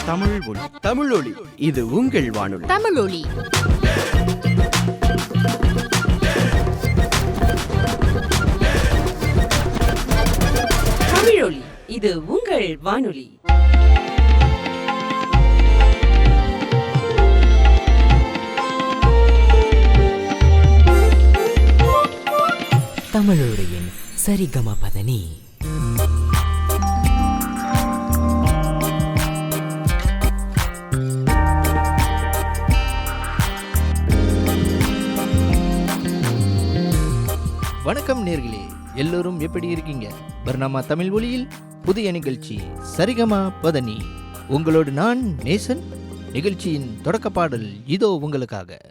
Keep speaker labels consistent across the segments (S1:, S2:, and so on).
S1: தமிழ் ஒலி.
S2: தமிழ் ஒலி, இது உங்கள் வானொலி.
S3: தமிழ் ஒலி.
S4: தமிழ் ஒலி, இது உங்கள் வானொலி.
S5: தமிழொலியின் சரிகம பதனி.
S6: வணக்கம் நேர்களே, எல்லோரும் எப்படி இருக்கீங்க? பர்னாமா தமிழ் ஒலியில் புதிய நிகழ்ச்சி சரிகமா பதனி. உங்களோடு நான் நேசன். நிகழ்ச்சியின் தொடக்க பாடல் இதோ உங்களுக்காக.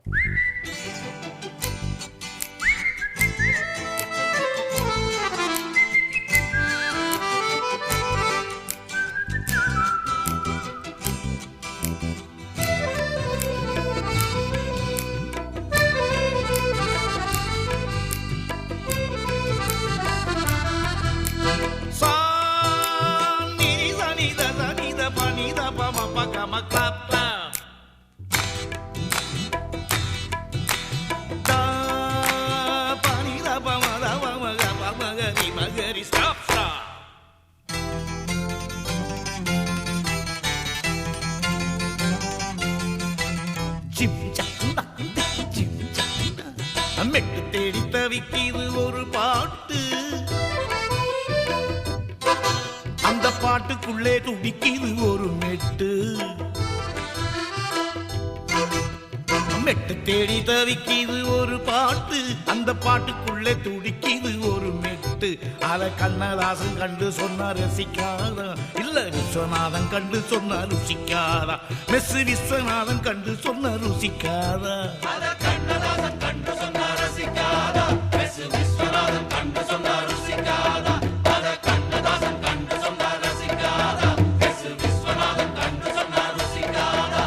S7: மெட்டு தேடி தவிக்கிது ஒரு பாட்டு, அந்த பாட்டுக்குள்ளே துடிக்கிது ஒரு மெட்டு. மெட்டு தேடி தவிக்கிது ஒரு பாட்டு, அந்த பாட்டுக்குள்ளே துடிக்கிது ஒரு மெட்டு. அத கண்ணதாசன் கண்டு சொன்னா ரசிக்காதா, இல்ல விஸ்வநாதன் கண்டு சொன்னா ருசிக்காதா? மெஸ்ஸு விஸ்வநாதன் கண்டு சொன்னா ருசிக்காதா? கண்ணதாசன் கண்டு சொன்னா ரசிக்காதா? மெஸ்ஸு விஸ்வநாதன் கண்டு சொன்னா ருசிக்காதா? கண்ணதாசன் கண்டு சொன்னா ரசிக்காதா? மெஸ்ஸு விஸ்வநாதன் கண்டு சொன்னா ருசிக்காதா?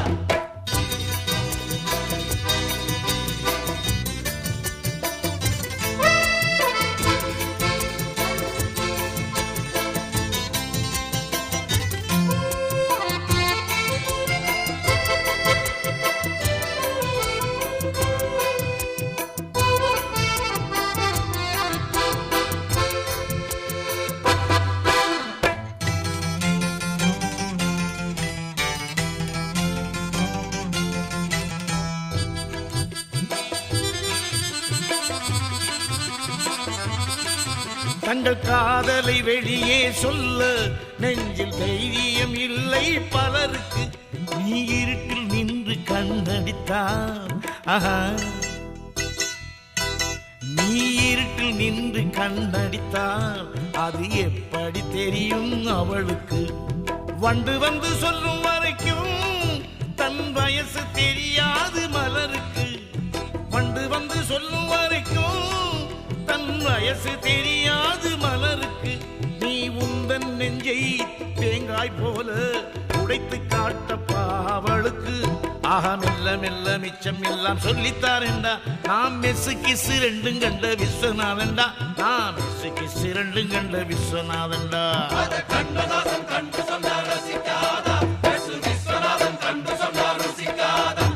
S7: தங்கள் காதலை வெளியே சொல்ல நெஞ்சில் தைரியம் இல்லை பலருக்கு. நீ இருட்டில் நின்று கண்ணடித்தான், நீ இருட்டில் நின்று கண்ணடித்தான், அது எப்படி தெரியும் அவளுக்கு? வண்டு வந்து சொல்லும் வரைக்கும் தன் வயசு தெரியாது மலருக்கு. வண்டு வந்து சொல்லும் வரைக்கும் தன் வயசு தெரியாது மலருக்கு. நீ உந்தன் நெஞ்சை தேங்காய் போல உடைத்து காட்டப்பா அவளுக்கு. மெல்ல மெல்ல மிச்சம் எல்லாம் சொல்லித்தாரேண்டா. நாம் மெஸ்ஸு கிசு ரெண்டும் கண்ட விஸ்வநாதன்டா. நாம் மெஸ்ஸு கிசு ரெண்டும் கண்ட விஸ்வநாதன்டா. கண்ணதாசன் கண்டு சொன்னா ரசிக்காதா? மெஸ்ஸு விஸ்வநாதன் கண்டு சொன்னா ருசிக்காதா?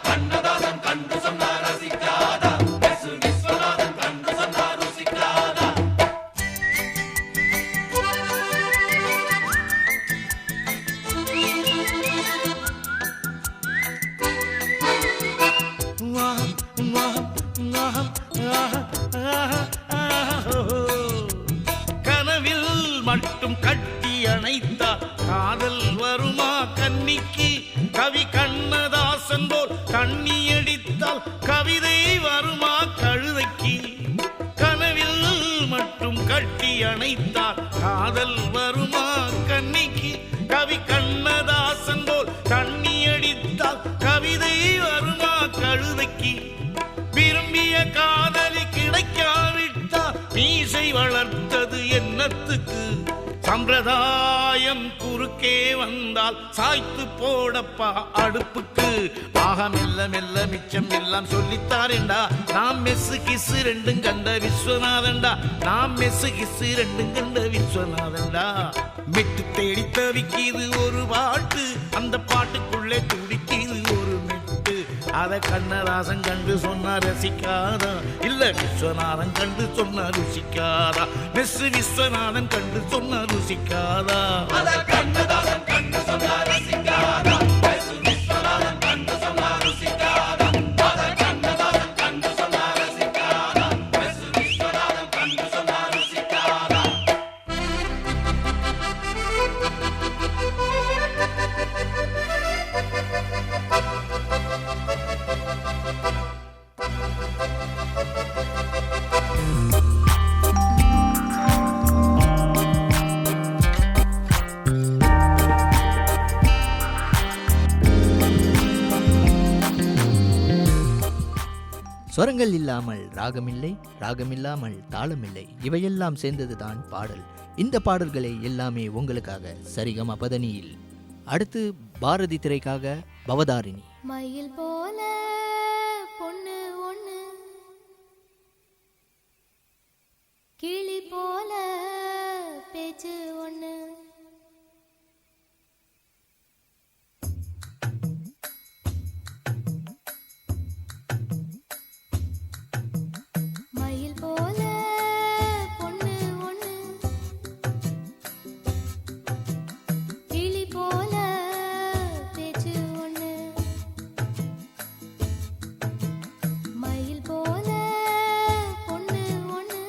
S7: கண்ணதாசன் கண்டு சொன்னா ரசிக்காதா? மெஸ்ஸு விஸ்வநாதன் கண்டு சொன்னா ருசிக்காதா? கனவில் மட்டும் கட்டி அணைத்தா காதல் வருமா கன்னிக்கு? கவி கண்ணதாசன் போல் கண்ணி அடித்தால் கவிதை வருமா கழுதைக்கு? கனவில் மட்டும் கட்டி அணைத்தால் காதல் வருமா கன்னிக்கு? கவி கண்ணதாசன் போல் கண்ணி அடித்தால் கவிதை வருமா கழுதைக்கு? விரும்பிய காதலி கிடைக்காவிட்டால் மீசை வளர்த்தது என்னத்துக்கு? சம்பிரதாயம் குறுக்கே வந்தால் சாய்த்து போடப்பா அடுப்புக்கு. ஆக மெல்ல மெல்ல மிச்சம் எல்லாம் சொல்லித்தாரேண்டா. நாம் மெஸ்ஸு கிசு ரெண்டும் கண்ட விஸ்வநாதன்டா. நாம் மெஸ்ஸு கிசு ரெண்டும் கண்ட விஸ்வநாதன்டா. மெட்டு தேடி தவிக்கிது ஒரு பாட்டு, அந்த பாட்டுக்குள்ளே துடிக்கிது ஒரு மெட்டு. அத கண்ணதாசன் கண்டு சொன்னா ரசிக்காதா, இல்ல விஸ்வநாதன் கண்டு சொன்னா ருசிக்காதா? மெஸ் விஸ்வநாதன் கண்டு சொன்னா ருசிக்காதா? கண்ணதாசன் கண்டு சொன்னா ரசிக்காதா?
S6: ஸ்வரங்கள் இல்லாமல் ராகமில்லை, ராகமில்லாமல் தாளமில்லை. இவையெல்லாம் சேர்ந்ததுதான் பாடல். இந்த பாடல்களை எல்லாமே உங்களுக்காக சரிகம பதனியில். அடுத்து பாரதி திரைக்காக பவதாரிணி.
S1: மயில் போல பொண்ணு ஒண்ணு, கிளி போல பேச்சு ஒண்ணு, மயில் போல பொண்ணு ஒண்ணு, கிளி போல பேச்சு ஒண்ணு, மயில் போல பொண்ணு ஒண்ணு,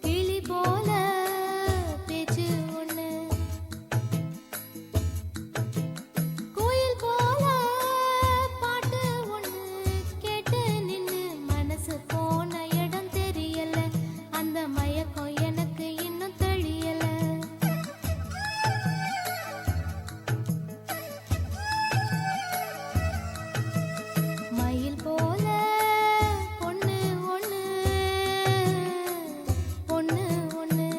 S1: கிளி போல பேச்சு ஒண்ணு, கோயில் போல பாட்டு ஒண்ணு கேட்டு நின்னு மனசு போன இடம் தெரியல, அந்த மயக்கம் எனக்கு இன்னும் தெரியல. மயில் போல பொண்ணு ஒண்ணு, பொண்ணு ஒண்ணு.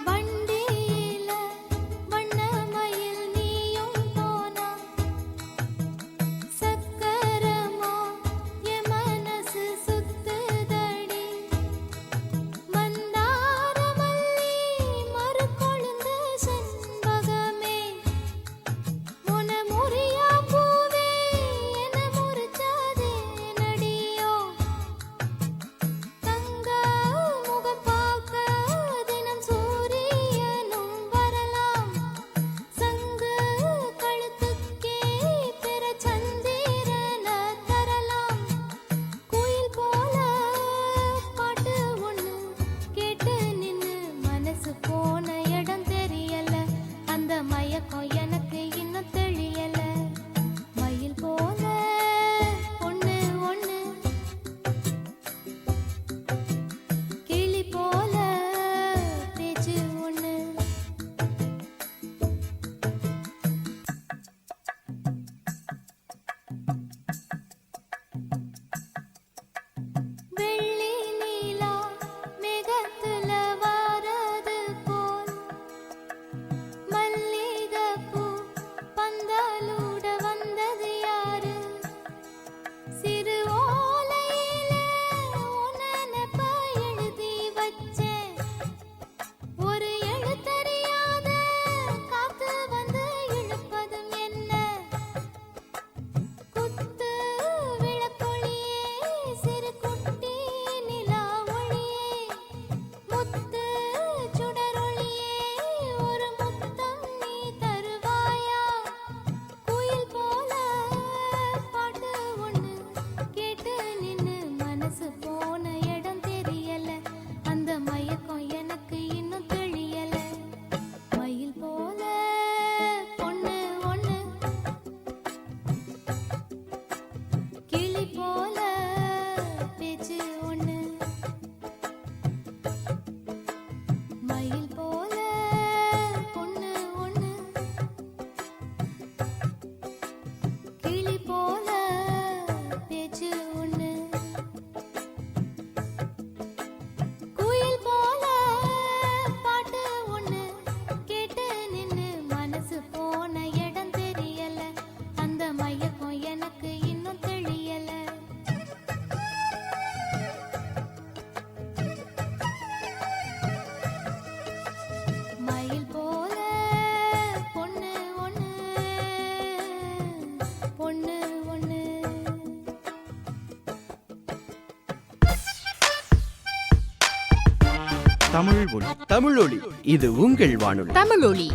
S1: வண்டியில வண்ண மயில் நீயும் போனா, சக்கரமா என் மனசு சுத்துதடி, மந்தார மல்லி மறுகொழுந்த செண்பகமே, உன முறியா பூவே என முறிச்சாதே நடியோ, தங்க முகம் பார்க்க தினம் சூரியனும் வரலாம், சங்கு கழுத்துக்கே பிற சந்திரன தரலாம், குயில் போல பாட்டு ஒண்ணு கேட்டு நின்னு மனசு போன இடம் தெரியல, அந்த மயக்கம் எனக்கு இன்னும் தெரியல. மயில் போல பொண்ணு ஒண்ணு, கிளி போல பேச்சு ஒண்ணு. வெள்ளி நீலா மேகத்துல வாரது போல், மல்லிகை
S2: தமிழ் ஒளி தமிழ் ஒளி இது உங்கள் வானொலி
S1: தமிழொலி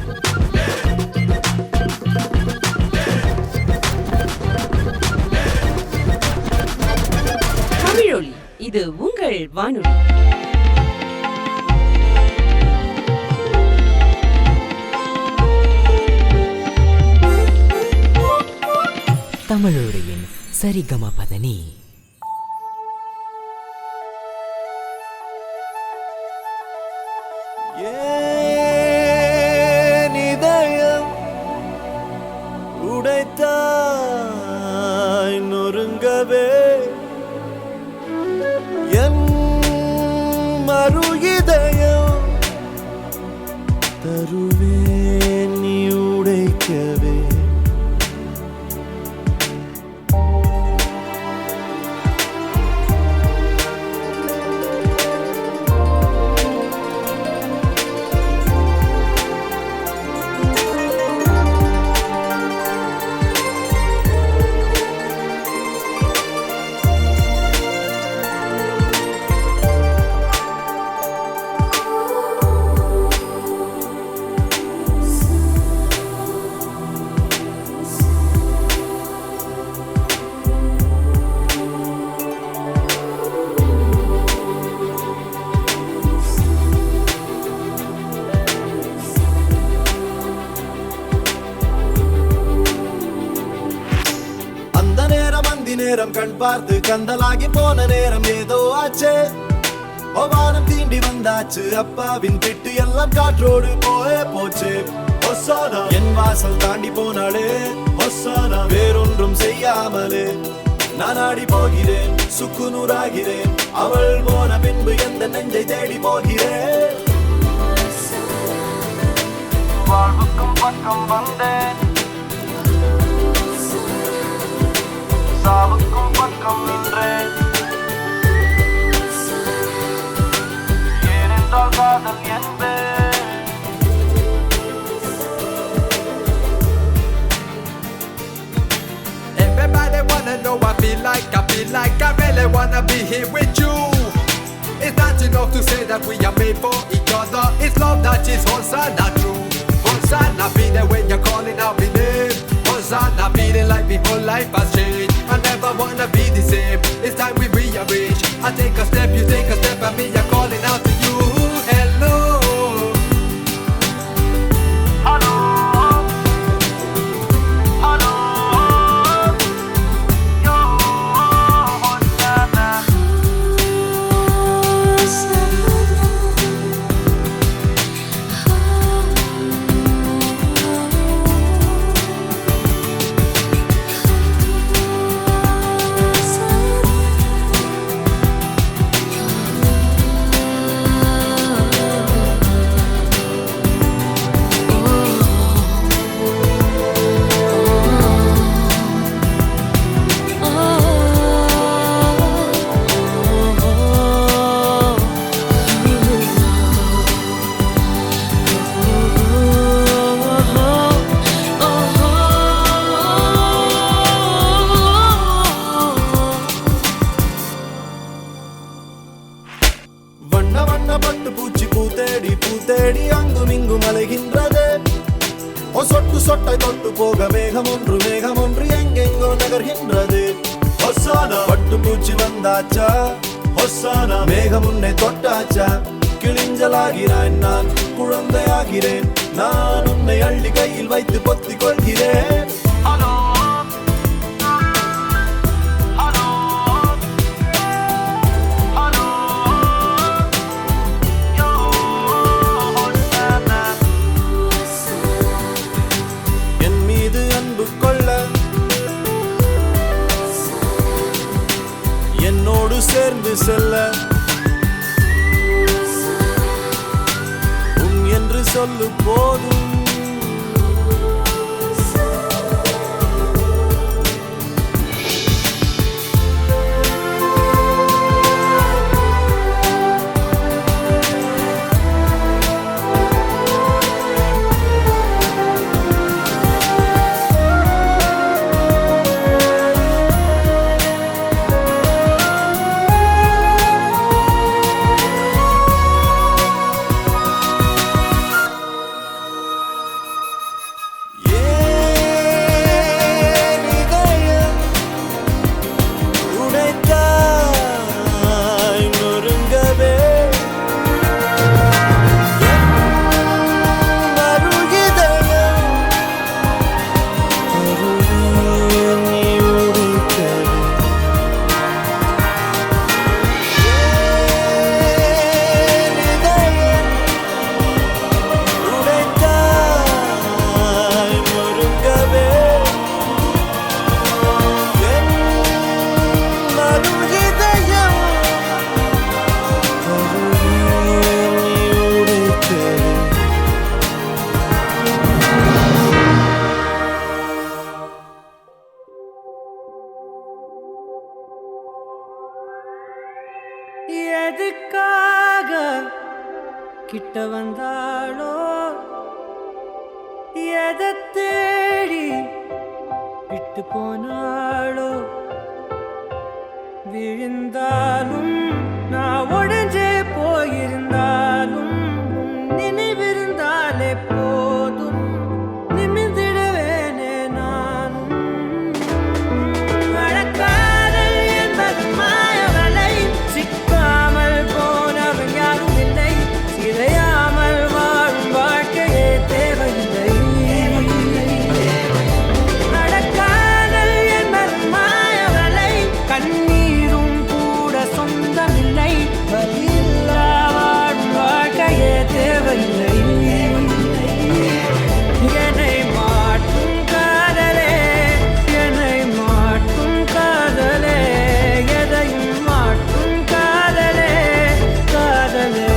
S4: தமிழொலி இது உங்கள் வானொலி.
S5: தமிழொலியின் சரிகம பதனி.
S3: இதயம் உடைத்தாய் நொறுங்கவே என் மறு இதயம் தருவேன் நீ உடைக்கவே. நேரம் கண் பார்த்து கந்தலாகி போன நேரம் ஏதோ ஆச்சு. வானம் தீண்டி வந்தாச்சு, அப்பாவின் திட்டு எல்லாம் காற்றோடு போச்சு. ஒசானா என் வாசல் தாண்டி போனாலே, ஒசானா வேறொன்றும் செய்யாமலே நான் ஆடி போகிறேன், சுக்குநூறாகிறேன். அவள் போன பின்பு எந்த நெஞ்சை தேடி போகிறேன். வாழ்வுக்கும் பக்கம் வந்தேன், சாவுக்கும் பக்கம் நின்றேன். ஏனென்றால் காதல் என்பேன்.
S8: Everybody wanna know I feel like I really wanna be here with you. It's not enough to say that we are made for each other. It's love that is Hosanna true. Hosanna be there when you're calling out my name. Hosanna feeling like my whole life has changed. I never wanna be the same. It's time we rearrange. I take a step, you take a step, and me I'm calling out to you. Hello. Hello. Hello. Yo, Hosanna.
S3: வண்ண வண்ண பட்டு பூச்சி பூத்தேடி அங்கும் இங்கும் அலைகின்றது. சொட்டு சொட்டை தொட்டு போக மேகம் ஒன்று எங்கெங்கோ நகர்கின்றது. ஹொசானா பட்டு பூச்சி வந்தாச்சா, ஹொசானா மேகம் உன்னை தொட்டாச்சா. கிழிஞ்சலாகிறான் நான், குழந்தையாகிறேன் நான். உன்னை அள்ளி கையில் வைத்து பொத்திக் கொள்கிறேன். என்னோடு சேர்ந்து செல்ல என்று சொல்லு போதும்.
S9: எதை தேடி விட்டு போனாளோ விழுந்தாலும் நான் உடஞ்சே போயிருந்தாலும் நினைவிருந்தாலே போதும் நிமிர்ந்திடுவேனே நானும் மழக்காதல் என்பது மாயவலை சிக்காமல் போனவன் யாரும் இல்லை சிதையாமல் வாழும் வாழ்க்கையே தேவையில்லை நடக்காதல் என்பது மாயவலை கண்ணீரும் கூட சொந்தமில்லை வலியில்லா வாழும் வாழ்க்கையே தேவையில்லை என்னை மாற்றும் காதலே என்னை மாற்றும் காதலே எதையும் மாற்றும் காதலே காதலே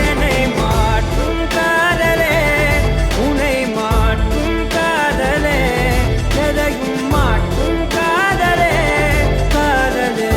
S9: என்னை மாற்றும் காதலே உன்னை மாற்றும் காதலே எதையும் மாற்றும் காதலே காதலே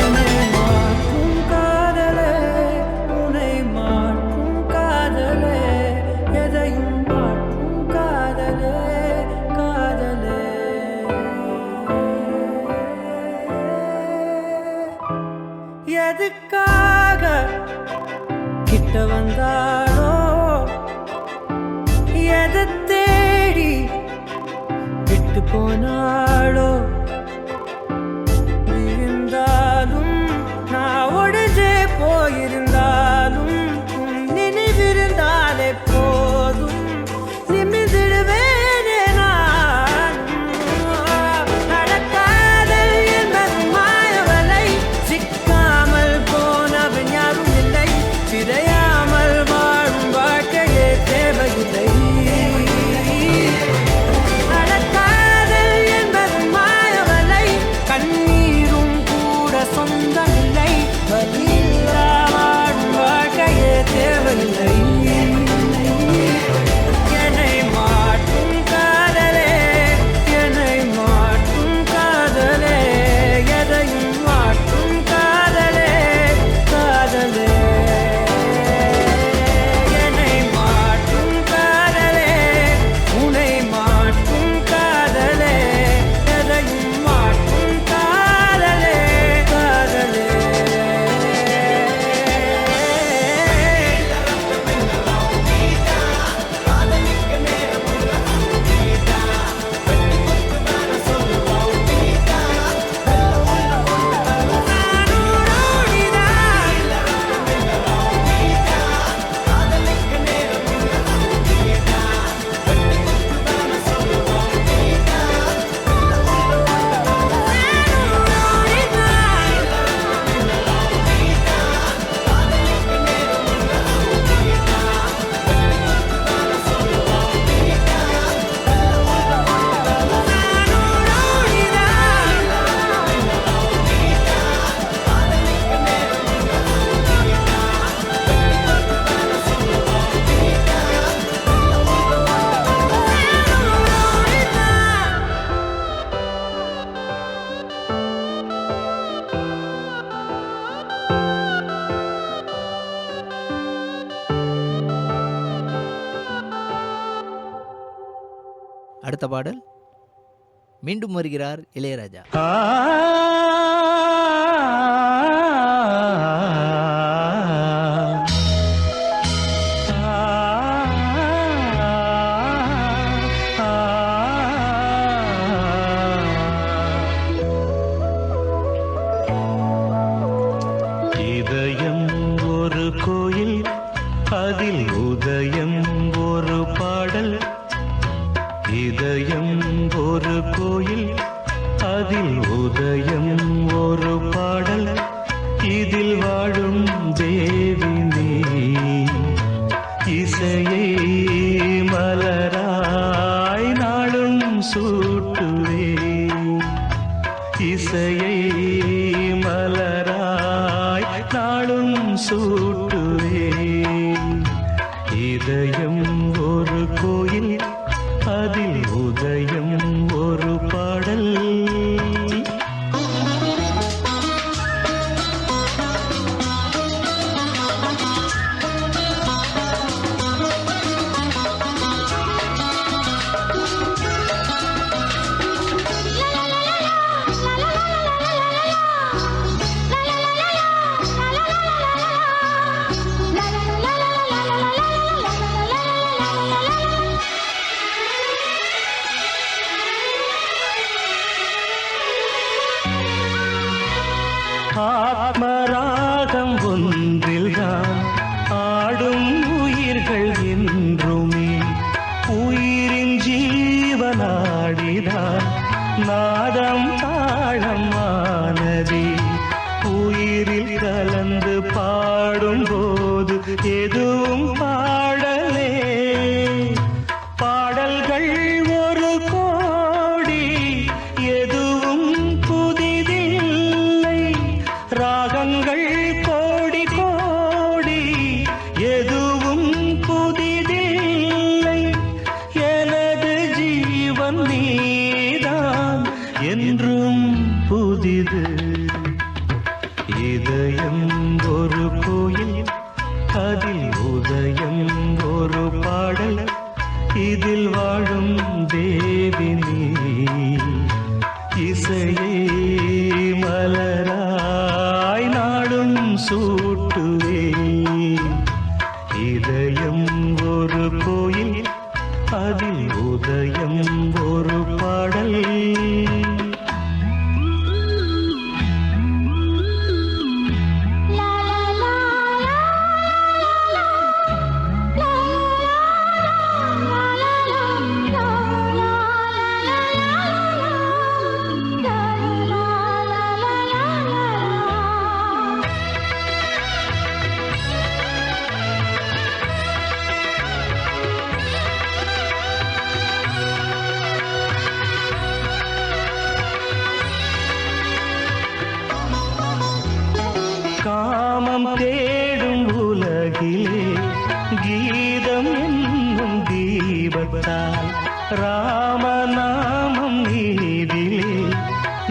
S9: என்னை மாற்றும் காதலே உன்னை மாற்றும் காதலே எதையும் மாற்றும் காதலே காதலே எதுக்காக கிட்ட வந்தாளோ எதை தேடி விட்டு போனாளோ விழுந்தாலும் நான் உடஞ்சே போயிருந்தாலும் நினைவிருந்தாலே போதும் நிமிர்ந்திடுவேனே நானும் நடக்காதல் என்பது மாயவலை சிக்காமல் போனவன் யாரும் இல்லை சிதையாமல் வாழும் வாழ்க்கையே தேவையில்லை நடக்காதல் என்பது மாயவலை கண்ணீரும் கூட சொந்தமில்லை வலியில்லா வாழும் வாழ்க்கையே தேவையில்லை என்னை மாற்றும் காதலே என்னை மாற்றும் காதலே எதையும் மாற்றும் காதலே காதலே என்னை மாற்றும் காதலே உன்னை மாற்றும் காதலே எதையும் மாற்றும் காதலே காதலே
S6: அடுத்த பாடல் மீண்டும் வருகிறார் இளையராஜா.
S10: இதயம் ஒரு கோயில், அதில் உதயம் ஒரு பாடல். இதயம் ஒரு கோயில், அதில் உதயம் ஒரு பாடல். இதில் வாழும் தேவி நீ, இசையை மலராய் நாள் இசையை மலராய் நாளும் சூட்டுவேன். இதயம் ஒரு கோயில், அதில் உதயம் ஒரு பாடல். ஆத்மராகம் ஒன்றில்தான் ஆடும் உயிர்கள் என்றுமே. உயிரின் ஜீவனாடிதான் நாதம் தாளமானதே. உயிரில் கலந்து பாடும்போது எதுவும் பாடலே. பாடல்கள் ஒரு கோடி, எதுவும் புதிதில்லை. ராகங்கள் கோடி கோடி, எதுவும் புதிதில்லை. எனது ஜீவன் நீதான் என்றும் புதிது. இதயம் ஒரு கோயில், அதில் உதயம் ஒரு பாடல். இதில் வாழும் தேவி நீ, இசையை மலராய் நாளும் சூட்டுவேன். இதயம் ஒரு கோயில், அதில் உதயம் ஒரு பாடல். காமம் தேடும் உலகிலே கீதம் என்னும் தீபத்தால் ராமநாமம் நீதிலே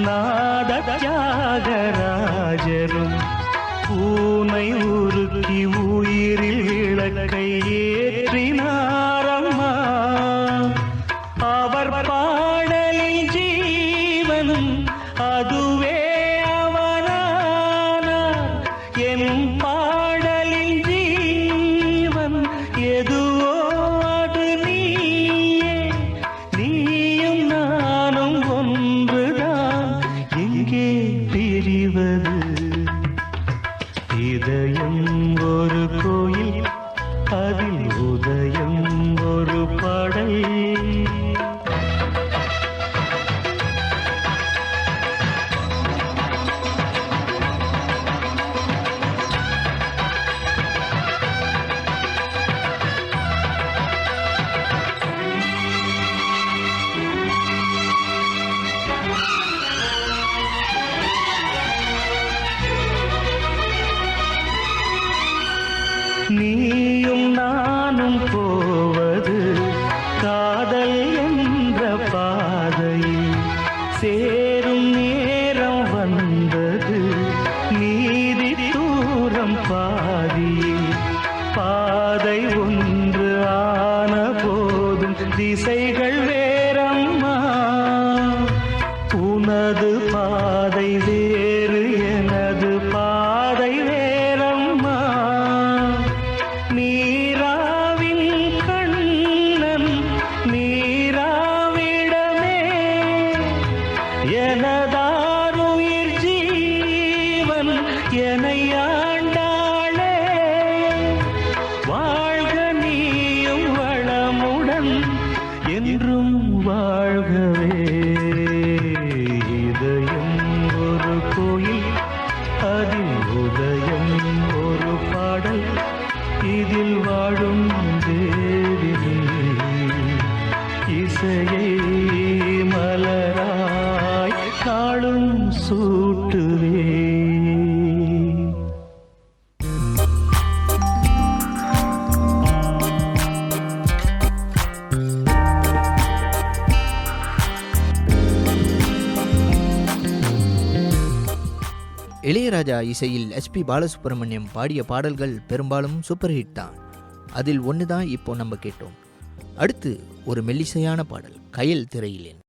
S10: நாத தியாகராஜரும் பூனை உருக்கி உயிரில் விளக்கை ஏற்றினாரம்மா. அவர் பாடலில் ஜீவனும் அதுவே என் பாடலில் ஜீவன் எதுவோ அது நீயே. நீயும் நானும் ஒன்றுதான், எங்கே பிரிவது? இதயம் ஒரு கோயில், அதில் உதயம் ஒரு பாடல். நீயும் நானும் போவது காதல் என்ற பாதையில் சேரும் நேரம் வந்தது. நீதி தூரம் பாதியில் பாதை ஒன்று ஆன போதும் திசைகள் வேறம்மா. உனது பாதை வேறு, எனது பாதை வேறம்மா. நீராவின் கண்ணன் நீராவிடமே எனதாருயிர் ஜீவன் என்னை ஆண்டாளே. வாழ்க நீயும் வளமுடன் என்றும் வாழ்கவே. இதயம் ஒரு கோயில், அதில் உதயம் ஒரு பாடல். இதில் வாழும் தேவி நீ, இசையை மலராய் நாளும்
S6: இளையராஜா இசையில் எஸ்பி பாலசுப்ரமணியம் பாடிய பாடல்கள் பெரும்பாலும் சூப்பர் ஹிட் தான். அதில் ஒன்று தான் இப்போ நம்ம கேட்டோம். அடுத்து ஒரு மெல்லிசையான பாடல், கயல் திரையிலேன்.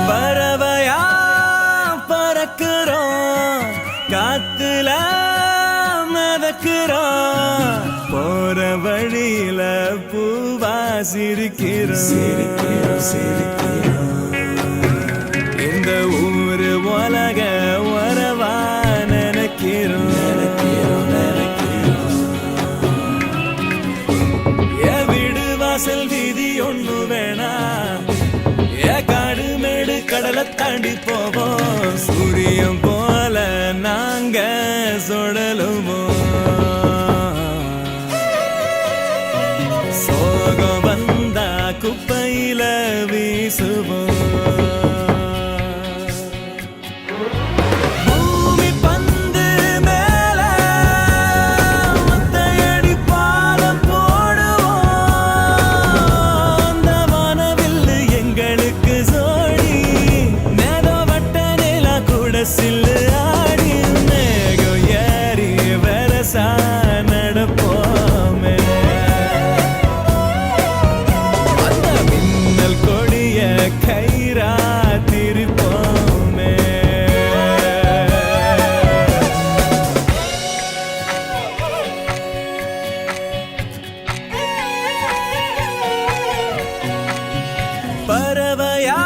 S9: பறவையா பறக்கிறோம், காத்துல மிதக்கிறோம், போற வழியில பூவா சிரிக்கிறோம். இந்த ஊரு உலக உறவா நினைக்கிறோம். வீடு வாசல் வீதி ஒண்ணு வேணா, காடு மேடு கடலை தாண்டி போவோம். சூரியன் போல நாங்க சுழலுவோம். சோகம் வந்தா குப்பையில வீசுவோம். சில்லு ஆடி மேகம் ஏறி வரசா நடப்போமே. அந்த மின்னல் கொடிய கயிறா திரிப்போமே. பறவையா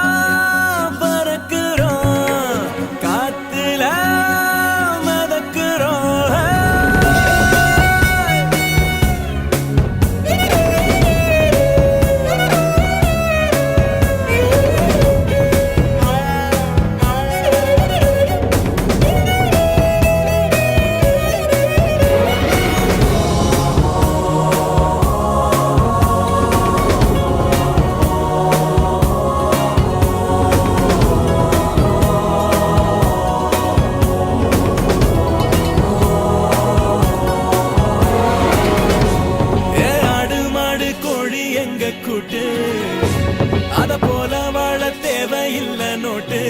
S9: அத போல வாழ தேவையில்லை நோட்டு.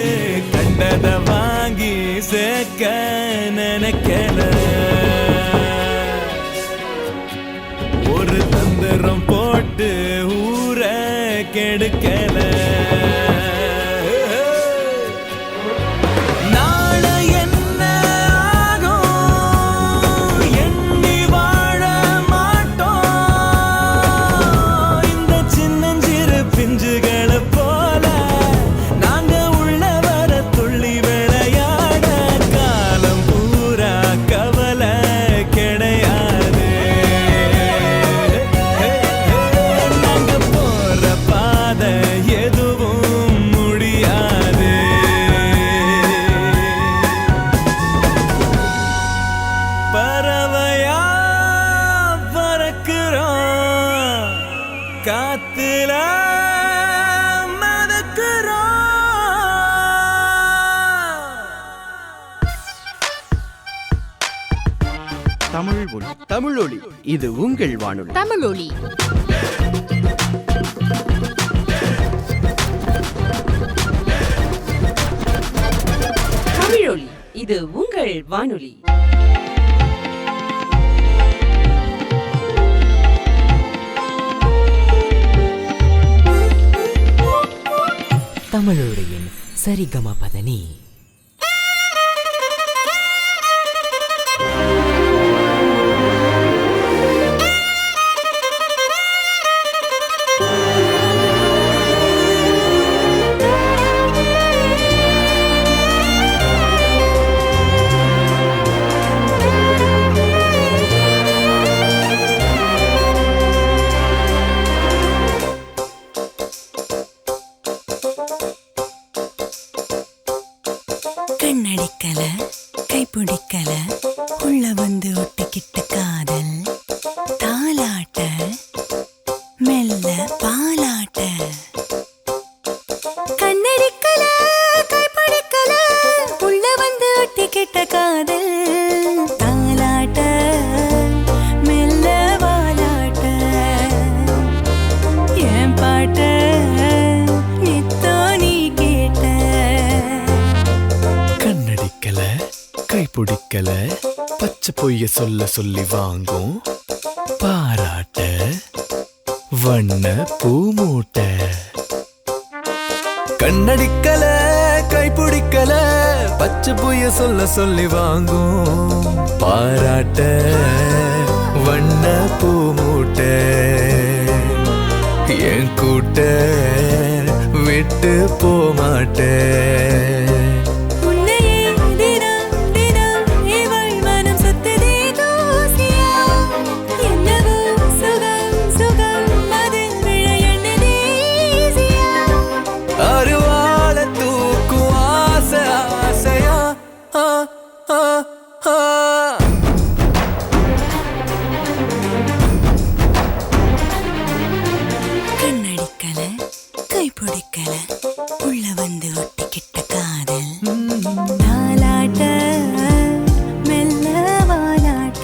S9: கண்டத வாங்கி சேர்க்க நினைக்கல. ஒரு தந்திரம் போட்டு ஊர கெடுக்கல. காத்துல
S2: தமிழொலி, இது உங்கள் வானொலி.
S1: தமிழொலி
S4: தமிழொலி, இது உங்கள் வானொலி.
S5: தமிழொலியின் சரிகம பதனி.
S11: கண்ணடிக்கல கைப்பிடிக்கல உள்ள வந்து ஒட்டிக்கிட்டு காதல் தாலாட்ட
S9: கைப்பிடிக்கல பச்சை பொய்ய சொல்ல சொல்லி வாங்கும் பாராட்ட வண்ண பூமூட்டை. கண்ணடிக்கல கைப்பிடிக்கல பச்சை பொய்ய சொல்ல சொல்லி வாங்கும் பாராட்ட வண்ண பூமூட்டை. என் கூட்ட விட்டு போமாட்டேன்.
S11: கண்ணடிக்கல கைப்பிடிக்கல உள்ள வந்து ஒட்டிக்கிட்ட காதல் தாலாட்ட மெல்ல வாலாட்ட.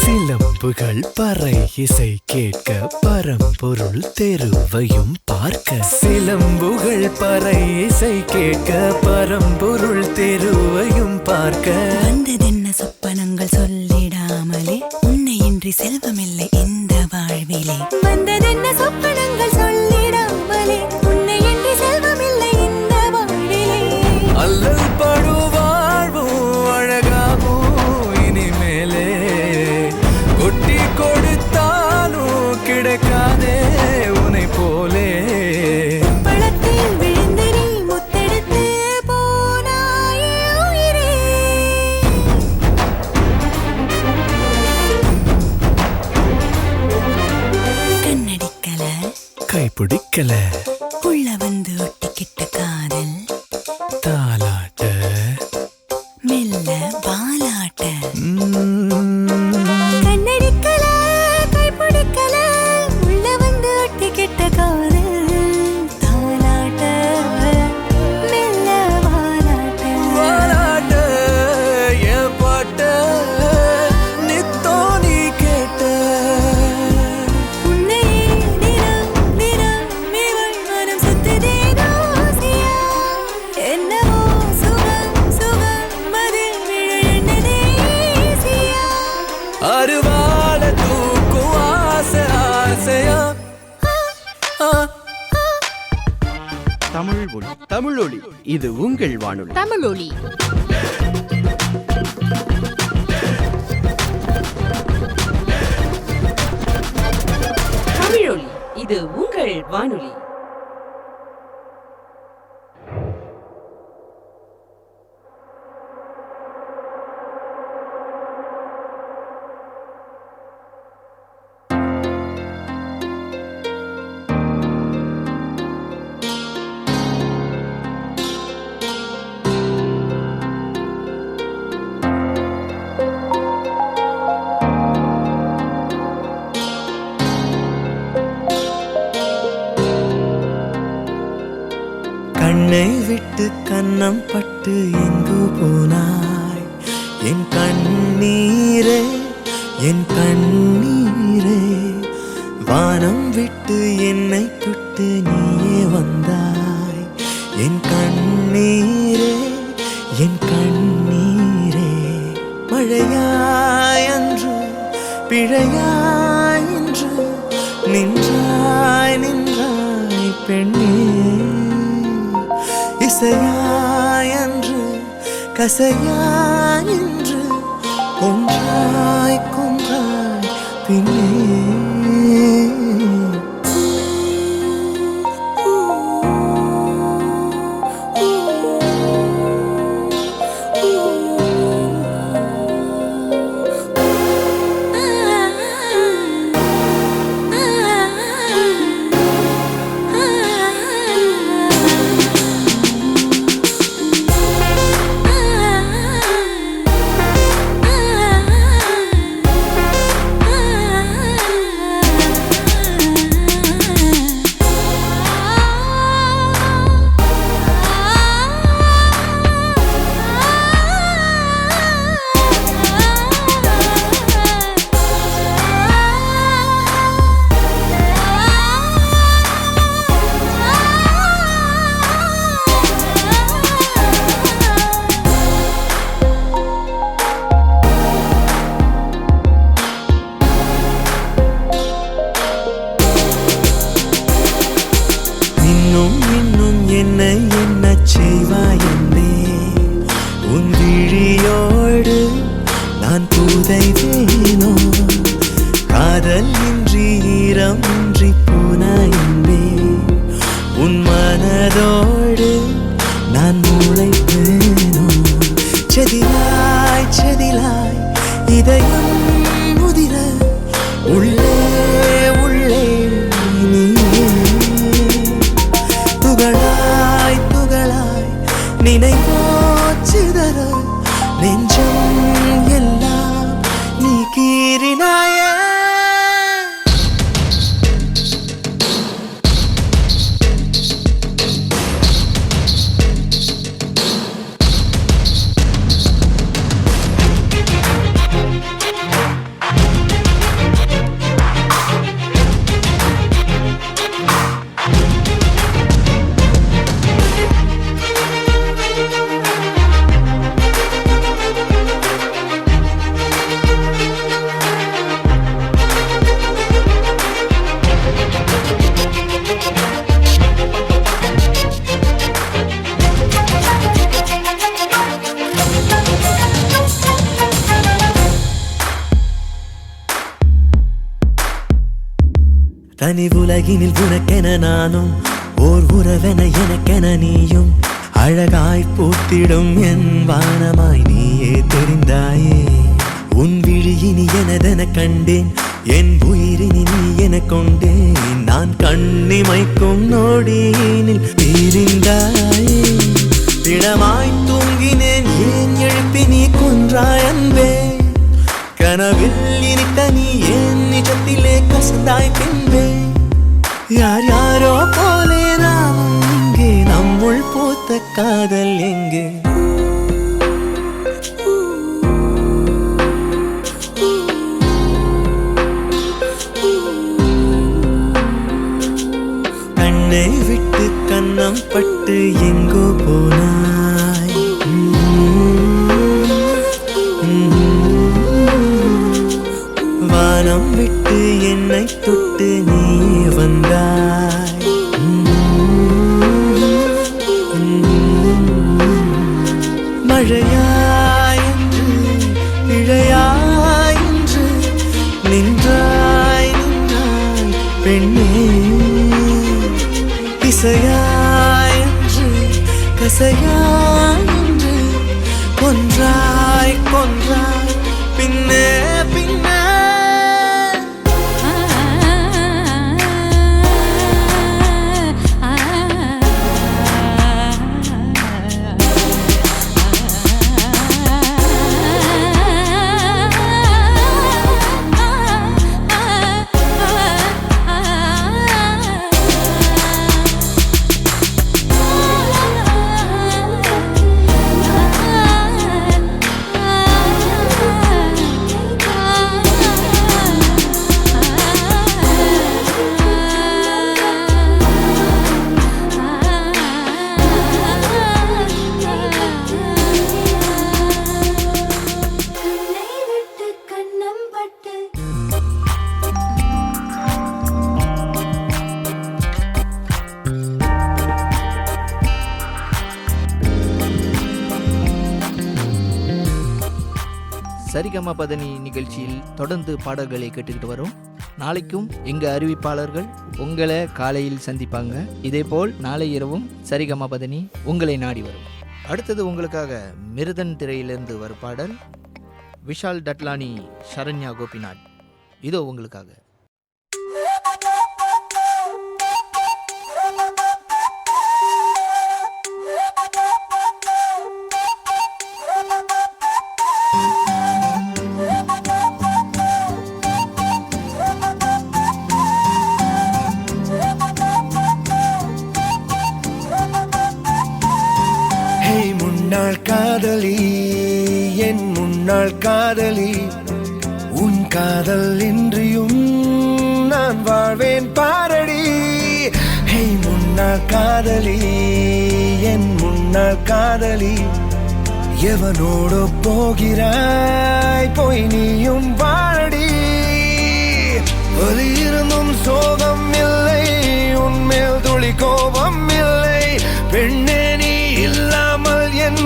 S9: சிலம்புகள் பறை இசை கேட்க பரம்பொருள் தெருவையும் பார்க்க. சிலம்புகள் பறை இசை கேட்க பரம்பொருள் தெருவையும் பார்க்க.
S11: வந்ததென்ன சொப்பனங்கள் சொல்லிடாமலே உன்னையின்றி செல்வமில்லை இந்த வாழ்விலே. வந்ததென்ன சொப்பனங்கள் சொல்லிடாமலே உன்னையின்றி செல்வமில்லை இந்த வாழ்விலே.
S9: அல்லல் படு வாழ்வும் அழகாவும் இனிமேலே கொட்டி கொடுத்தாலும் கிடைக்காதே உனை போலே.
S11: பழத்தில் விழுந்து நீ முத்தெடுத்து போனாயே உயிரே. கண்ணடிக்கல
S9: கைப்பிடிக்கல
S11: உள்ள வந்து ஒட்டிக்கிட்ட காதல்
S9: தாலாட்ட
S11: மெல்ல வாலாட்ட. கண்ணடிக்கல கைப்பிடிக்கல உள்ள வந்து ஒட்டிக்கிட்ட காதல் தாலாட்ட மெல்ல வாலாட்ட.
S9: வாலாட்ட என் பாட்ட நித்தோ நீ கேட்ட.
S11: உன்னையே தினம் தினம் இவள் மனம் சுத்துதே தோசியா. என்னவோ சுகம் சுகம் அதில் விழ எண்ணதே ஈசியா.
S9: அருவாள தூக்கும் ஆசை ஆசையா.
S2: தமிழ் ஒளி தமிழ் ஒளி இது உங்கள் வானொலி.
S4: தமிழொலி. தமிழொலி இது உங்கள் வானொலி.
S9: கண்ணை விட்டு கன்னம் பட்டு எங்கு போனாய் என் கண்ணீரே என் கண்ணீரே. வானம் விட்டு என்னை விட்டு நீயே வந்தாய் என் கண்ணீரே என் கண்ணீரே. மழையாய் அன்று பிழையாய் என்று நின்றாய் நின்றாய் பெண்ணே. இசையாய் அன்று கசையாய் என்று கொன்றாய் கொன்றாய் பின்னே. புதைவேனோ காதல் இன்றி ஈரம் இன்றி போனாயின்பே உன் மனதோடு நான் முளைப்பேனோ செதிலாய் செதிலாய் இதயம் முதிர உள்ளே உள்ளே நீயே துகளாய் துகளாய் நினைவோ சிதற நெஞ்சம் எல்லாம் நீ கீறினாயே தனி உலகினில் உனக்கென நானும் ஓர் உறவென எனக்கென நீயும் அழகாய் பூத்திடும் என் வானமாய் நீயே தெரிந்தாயே உன் விழியினி எனதென கண்டேன் என் உயிரினி நீ என கொண்டேன் நான் கண்ணிமைக்கும் நொடியினில் பிரிந்தாயே திடமாய் தூங்கினேன் ஏன் எழுப்பி நீ கொன்றாய் அன்பே கனவில் இனித்த நீ ஏன் நிஜத்திலே கசந்தாய் பின்பே யார் யாரோ போலே நாமும் இங்கே நம்முள் பூத்த காதல் எங்கே கண்ணை விட்டு கன்னம் பட்டு எங்கோ போனாய் வானம் விட்டு என்னை தொட்டு நீ வந்தாய் மழையாய் என்று இழையாய் என்று நின்றாய் நின்றாய் பெண்ணே இசையாய் என்று கசையாய் என்று கொன்றாய் கொன்றாய் பின்னே பின்னே
S6: சரிகம பதனி நிகழ்ச்சியில் தொடர்ந்து பாடல்களை கேட்டுக்கிட்டு வரும். நாளைக்கும் எங்க அறிவிப்பாளர்கள் உங்களை காலையில் சந்திப்பாங்க. இதேபோல் நாளை இரவும் சரிகம பதனி உங்களை நாடி வரும். அடுத்தது உங்களுக்காக மிருதன் திரையிலிருந்து வரும் பாடல் விஷால் டட்லானி, சரண்யா கோபிநாத். இதோ உங்களுக்காக.
S9: முன்னாள் காதலி, என் முன்னாள் காதலி, உன் காதல் இன்றியும் நான் வாழ்வேன் பாரடி. ஹே முன்னாள் காதலி, என் முன்னாள் காதலி, எவனோடு போகிறாய் போய் நீயும் வாழடி. வலி இருந்தும் சோகம் இல்லை, உன்மேல் துளி கோபம் இல்லை. பெண்ணே நீ இல்லாமல் என்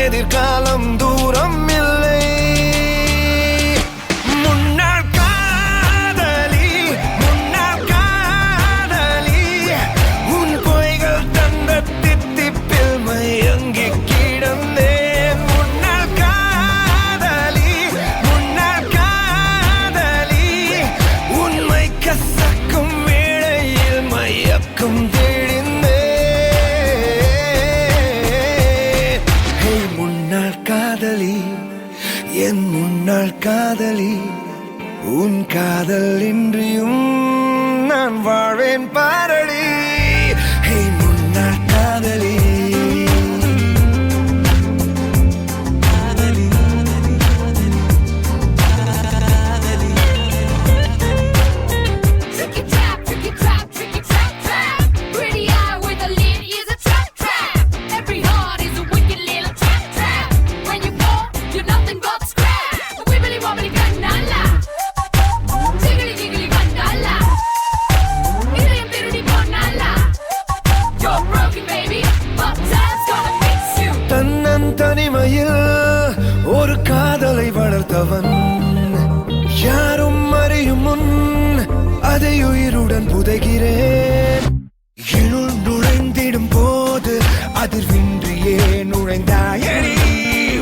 S9: எதிர்காலம் தூரம் இல்லை. காதல் இன்றியும் நான் வாழ்வேன் பாரடி ஹே முன்னாள் காதலி
S1: Tricky trap, tricky trap, tricky trap, trap. Pretty eye with a lid is a trap, trap. Every heart is a wicked little trap, trap. When you fall, you're nothing but scrap. Wibbly wobbly gandala, jiggly jiggly gandala. Idayam tirudi ponala. You're broken, baby, but time's gonna fix you.
S9: தன்னன் தனிமையில் ஒரு காதலை வளர்த்தவன் யாரும் அறியும் முன் அதை உயிருடன் புதைகிறேன் இருள் நுழைந்திடும் போது அதிர்வின்றியே நுழைந்தாயடி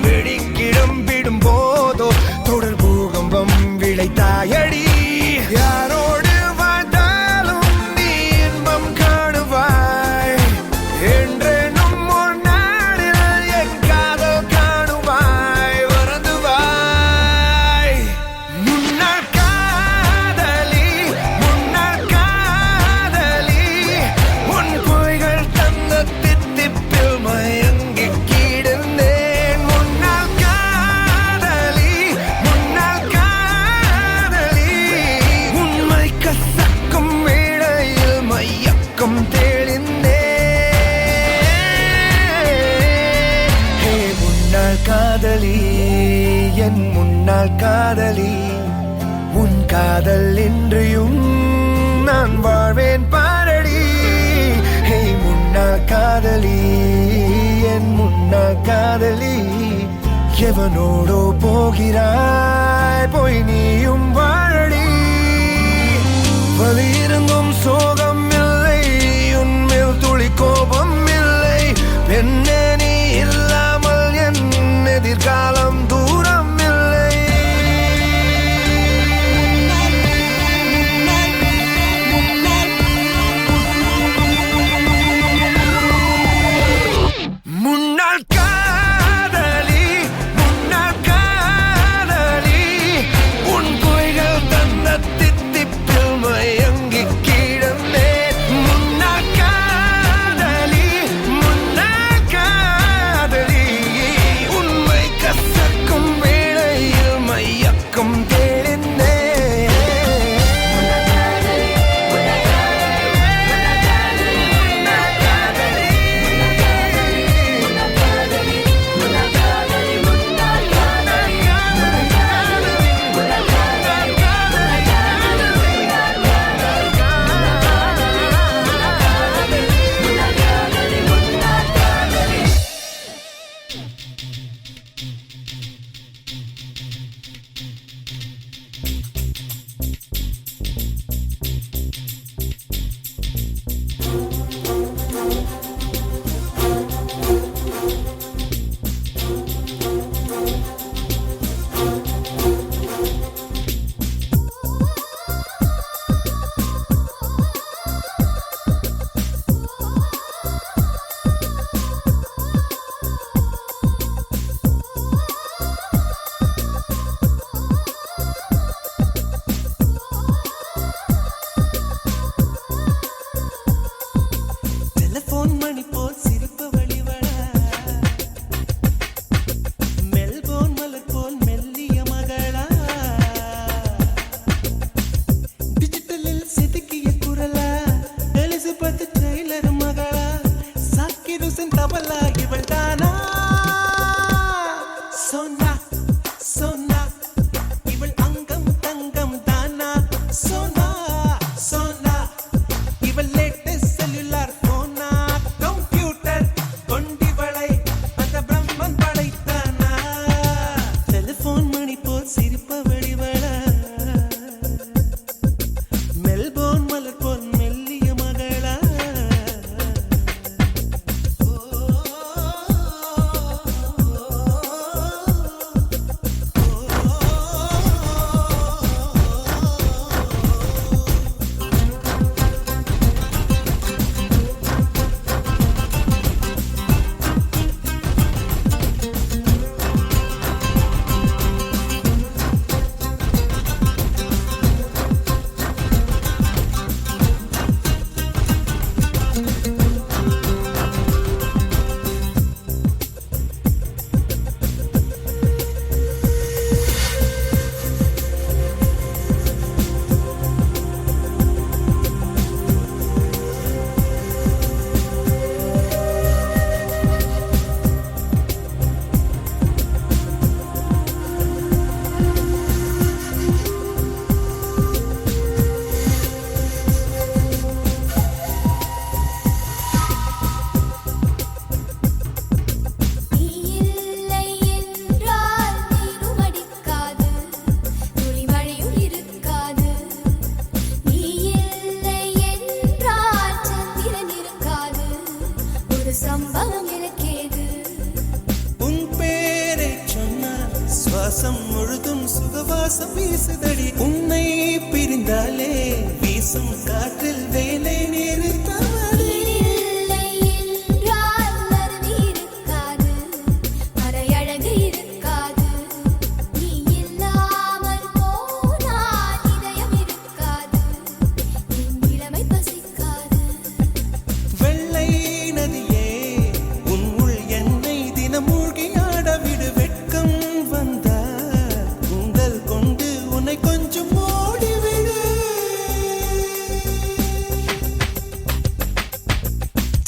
S9: வெடிக்கிடம்பிடும் போதோ தொடர் பூகம்பம் விளைத்தாயடி யாரோடு வாழ்ந்தாலும் நீ இன்பம் காணுவாய் என்றேனும் ஒரு நாளில் என் காதல் காணுவாய் வருந்துவாய் முன்னாள் காதலி முன்னாள் காதலி உன் பொய்கள் தந்த தித்திப்பில் மயங்கி கிடந்தேன் முன்னாள் காதலி முன்னாள் காதலி உண்மை கசக்கும் வேளையில் மையக்கம் தெளிந்தேன் ஹே முன்னாள் காதலி என் முன்னாள் காதலி உன் காதல் இன்றியும் நான் வாழ்வேன் பாரடி ஹே முன்னாள் காதலி என் முன்னாள் காதலி எவனோடோ போகிறாய் போய் நீயும் வாழடி வலி இருந்தும் சோகம் இல்லை உன்மேல் துளி கோபம் இல்லை பெண்ணே நீ இல்லாமல் என் எதிர்காலம் தூரம் இல்லை முன்னாள் காதலி உன் பொய்கள் தந்த வீசும் காற்றில் வேலை நிறுத்தவளே
S11: இல்லை என்றால் அருவி இருக்காது, மலையழகு இருக்காது. நீ இல்லாமல் போனால் இதயம் இருக்காது, என் இளமை பசிக்காது.
S9: வெள்ளை நதியே உன் உள் என்னை தினம் மூழ்கி ஆடவிடு. வெட்கம் வந்த உங்கள் கொண்டு உன்னை கொஞ்சம் ஓடிவிடு.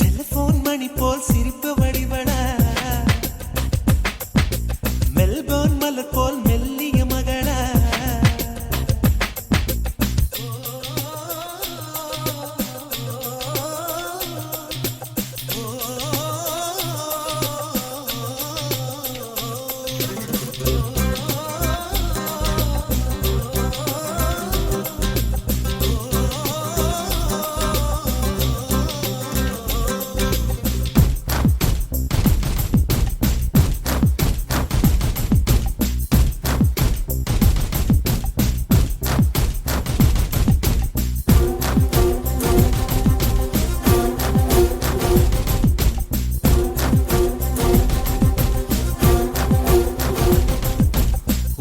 S9: டெலிபோன் மணி போல் சிரிப்பு வடிவடா, மெல்போர்ன் மலர் போல் மெல்லிய மகளா.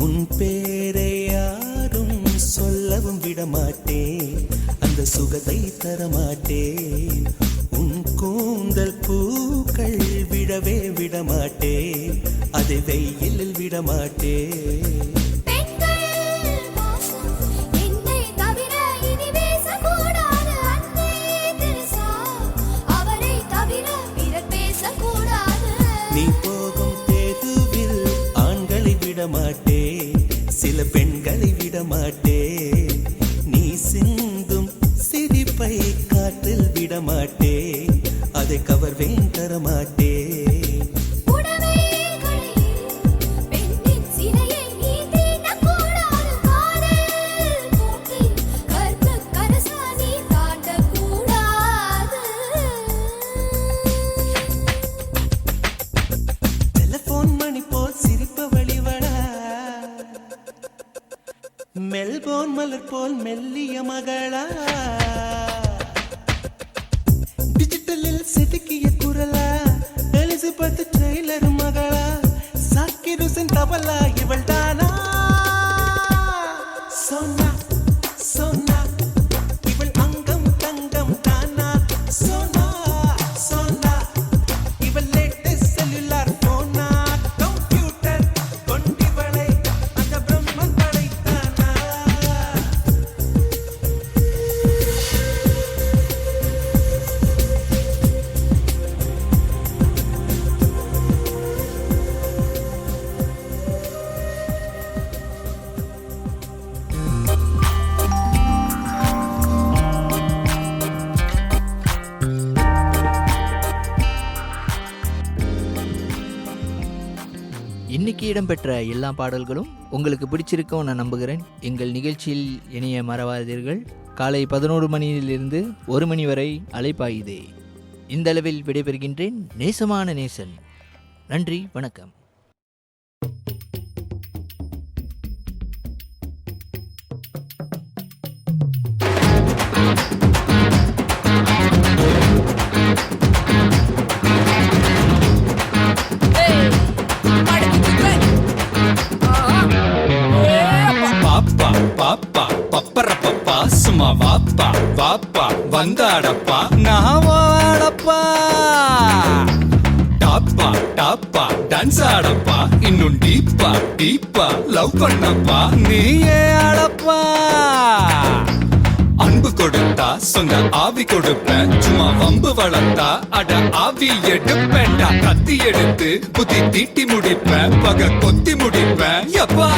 S9: உன் பேரை யாரும் சொல்லவும் விடமாட்டேன், அந்த சுகத்தை தரமாட்டேன். உன் கூந்தல் பூக்கள் விடவே விடமாட்டேன், அதை வெயிலில் விடமாட்டேன்.
S11: பெண்கள் மோசம் என்னை தவிர இனி பேசக்கூடாது. அன்னை தெரசா அவரை தவிர பிறர் பேசக்கூடாது.
S9: நீ போகும் தெருவில் ஆண்களை விடமாட்டேன், சில பெண்களை விடமாட்டேன். நீ சிந்தும் சிரிப்பை காற்றில் விடமாட்டேன், அதை கவர்வேன் தரமாட்டேன்.
S11: புடவைகளில் பெண்ணின் சிலையை நீ தீண்டக்கூடாது. காதல் போக்கில் கற்பு கரசா நீ தாண்டக்கூடாது.
S9: டெலிபோன் மணி போல் சிரிப்பு வழிவடா, மெல்போர்ன் மலர் போல் மெல்லிய மகளா. டிஜிட்டலில் செதுக்கிய குரலா, எலிசபெத் டெய்லர் மகளா. சாக்கிர் ஹுசைன் தபலா இவள் தானா? சோனா சோனா இவள் அங்கம் தங்கம் தானா? சோனா சோனா இவள் லேட்டஸ்ட் செல்லுலார் போனா? கம்ப்யூட்டர் கொண்டிவளை அந்த பிரம்மன் படைத்தானா?
S6: இன்னைக்கு இடம்பெற்ற எல்லா பாடல்களும் உங்களுக்கு பிடிச்சிருக்கும் நான் நம்புகிறேன். எங்கள் நிகழ்ச்சியில் இணைய மறவாதீர்கள். காலை 11 மணியிலிருந்து 1 மணி வரை அலைப்பாயுதே. இந்த அளவில் விடைபெறுகின்றேன். நேசமான நேசன். நன்றி, வணக்கம்.
S12: பாப்பா பாப்பா பப்பரப்பப்பா சும்மா வாப்பா வாப்பா வந்தாடப்பா நான் வாடப்பா. டாப்பா டாப்பா டான்ஸ் ஆடப்பா, இன்னும் டீப்பா டீப்பா லவ் பண்ணப்பா நீயே ஆடப்பா. அன்பு கொடுத்தா சொந்த ஆவி கொடுப்பேன், சும்மா வம்பு வளர்த்தா அட ஆவி எடுப்பேன்டா. கத்தி எடுத்து புத்தி தீட்டி முடிப்பேன், பக கொத்தி முடிப்பேன் எப்பா.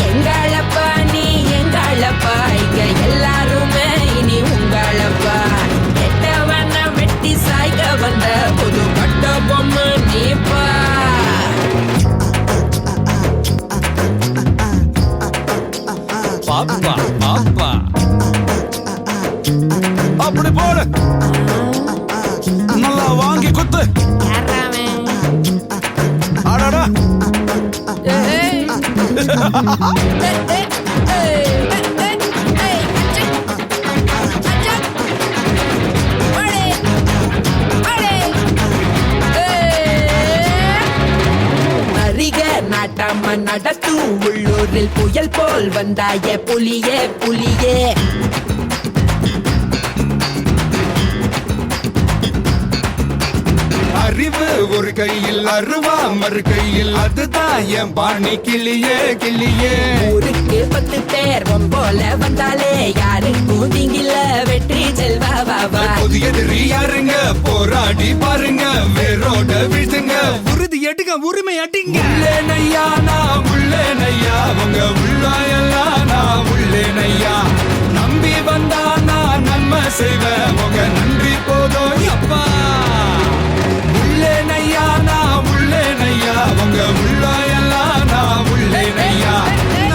S4: எங்களப்பா நீ எங்களப்பா, இங்க எல்லாருமே இனி உங்களப்பா. கெட்டவன வெட்டி சாய்க்க வந்த புது கட்ட பொம்மை நீப்பா.
S12: பாப்பா பாப்பா அப்படி போடு, நல்லா வாங்கி குத்து. அடடா
S4: Hey, hey, hey, hey, hey, hey. நடத்தும் உள்ளூரில் புயல் போல் வந்தாய புலியே புலியே.
S12: அறிவு ஒரு கையில் அருவா மறு கையில் அதுதான் என் பாணி கிளியே கிளியே.
S4: ஊருக்கு 10 பேர் போல வந்தாலே யாருக்கும் தீங்கில்ல வெற்றி செல்வா வாவா.
S12: புதிய எதிரி யாருங்க போராடி பாருங்க வேரோட வீழ்த்துங்க உறுதி எடுங்க உரிமை அடிங்க. உள்ளேனையா நான் உள்ளேனையா உங்க உள்ளாயெல்லாம் நான் உள்ளேனையா. நம்பி வந்தா நான் நன்மை செய்வேன் உங்க நன்றி போதும் அப்பா. உள்ளேனையா நான் உள்ளேனையா உங்க உள்ளாயெல்லாம் நான் உள்ளேனையா.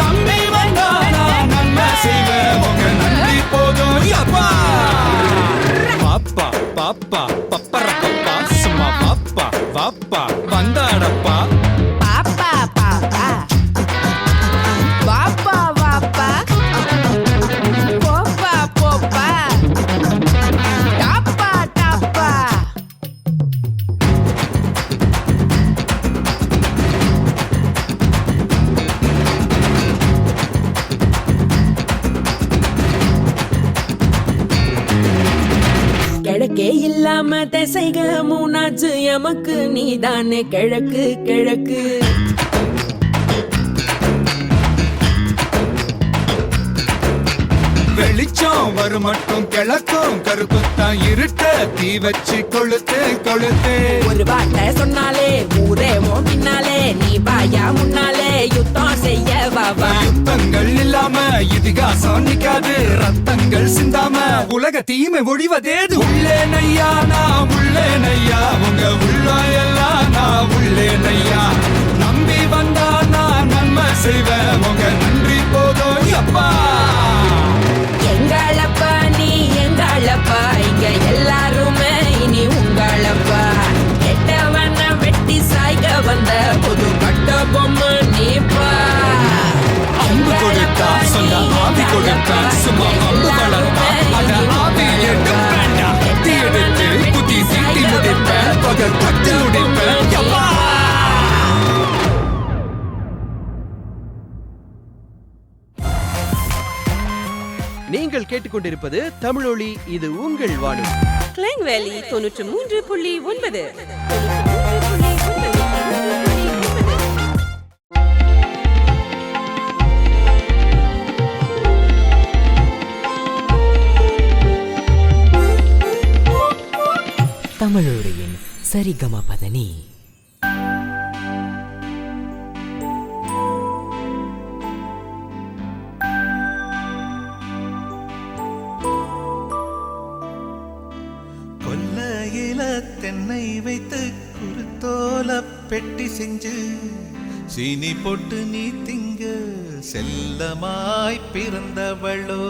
S12: நம்பி வந்தா நான் நன்மை செய்வேன் உங்க நன்றி போதும் அப்பா. பாப்பா பாப்பா பப்பரப்பா சும்மா பாப்பா வாப்பா வந்தாடப்பா.
S4: பாப்பா பாப்பா வாப்பா வாப்பா போப்பா போப்பா டாப்பா டாப்பா. கிழக்கே இல்லாம திசைக மூணாச்சு எமக்கு நீதானே கிழக்கு கிழக்கு.
S12: வெளிச்சம் வரும் மட்டும் கிழக்கும் கருப்புத்தான் இருட்ட தீ வச்சு கொளுத்து கொளுத்து.
S4: ஒரு வார்த்தை சொன்னாலே ஊரே பின்னாலே நீ பாயா முன்னாலே யுத்தம் செய்ய வாவா.
S12: யுத்தங்கள் இல்லாம இதிகாசம் நிக்காது ரத்தங்கள் சிந்தாம உலக தீமை ஒழிவதேது. உள்ளேனையா நான் உள்ளேனையா உங்க உள்ளாயெல்லாம் நான் உள்ளேனையா. நம்பி வந்தா நான் நன்மை செய்வேன் உங்க நன்றி போதும் அப்பா.
S4: எங்களப்பா நீ எங்களப்பா இங்க எல்லாருமே இனி உங்களப்பா. கெட்டவன வெட்டி சாய்க்க வந்த புது கட்ட பொம்மை நீப்பா.
S12: அம்பு கொடுத்தா சொந்த ஆவி கொடுத்தா சும்மா அம்பு வளர்த்தா அத ஆவி எடுப்பேன்டா. தீ எடுத்து புத்தி தீட்டி முடிப்பேன் பகல் பட்டு முடிப்பேன் அப்பா.
S2: நீங்கள் கேட்டுக்கொண்டிருப்பது தமிழொலி. இது உங்கள் வானொலி.
S13: கிளாங் வேலி 93.9.
S5: தமிழொலியின் சரிகம பதனி.
S3: தென்னை வைத்து குருத்தோல பெட்டி செஞ்சு சீனி போட்டு நீ திங்க செல்லமாய் பிறந்தவளோ.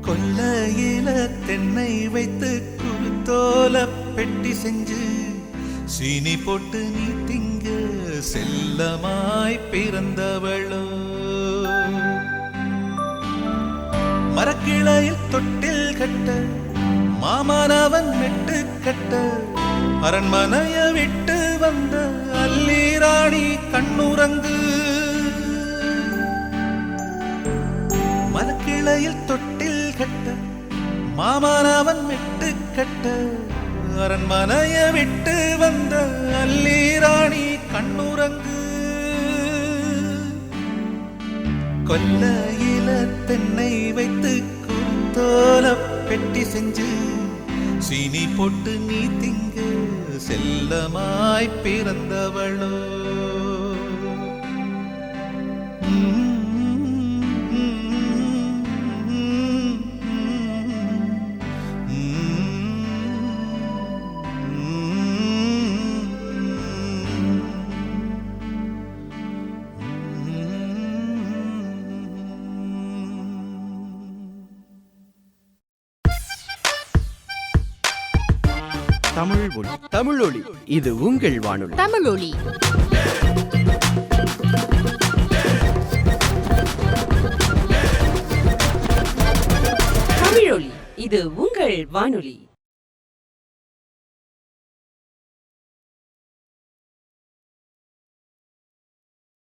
S3: கொல்லையில தென்னை வைத்து குருத்தோல பெட்டி செஞ்சு சீனி போட்டு நீ திங்க செல்லமாய் பிறந்தவளோ. மரக்கிளையில் தொட்டில் கட்ட மாமனவன் மெட்டு கட்ட அரண்மனைய விட்டு வந்த அல்லீராணி கண்ணுறங்கு. மரக்கிளையில் தொட்டில் கட்ட மாமனவன் மெட்டு கட்ட அரண்மனைய விட்டு வந்த அல்லீராணி கண்ணுறங்கு. கொல்லையில தென்னை வைத்து குருத்தோல பெட்டி செஞ்சு சீனி போட்டு நீ திங்க செல்லமாய் பிறந்தவளோ.
S2: தமிழொலி. இது உங்கள் வானொலி.
S13: தமிழொலி. தமிழொலி. இது உங்கள் வானொலி.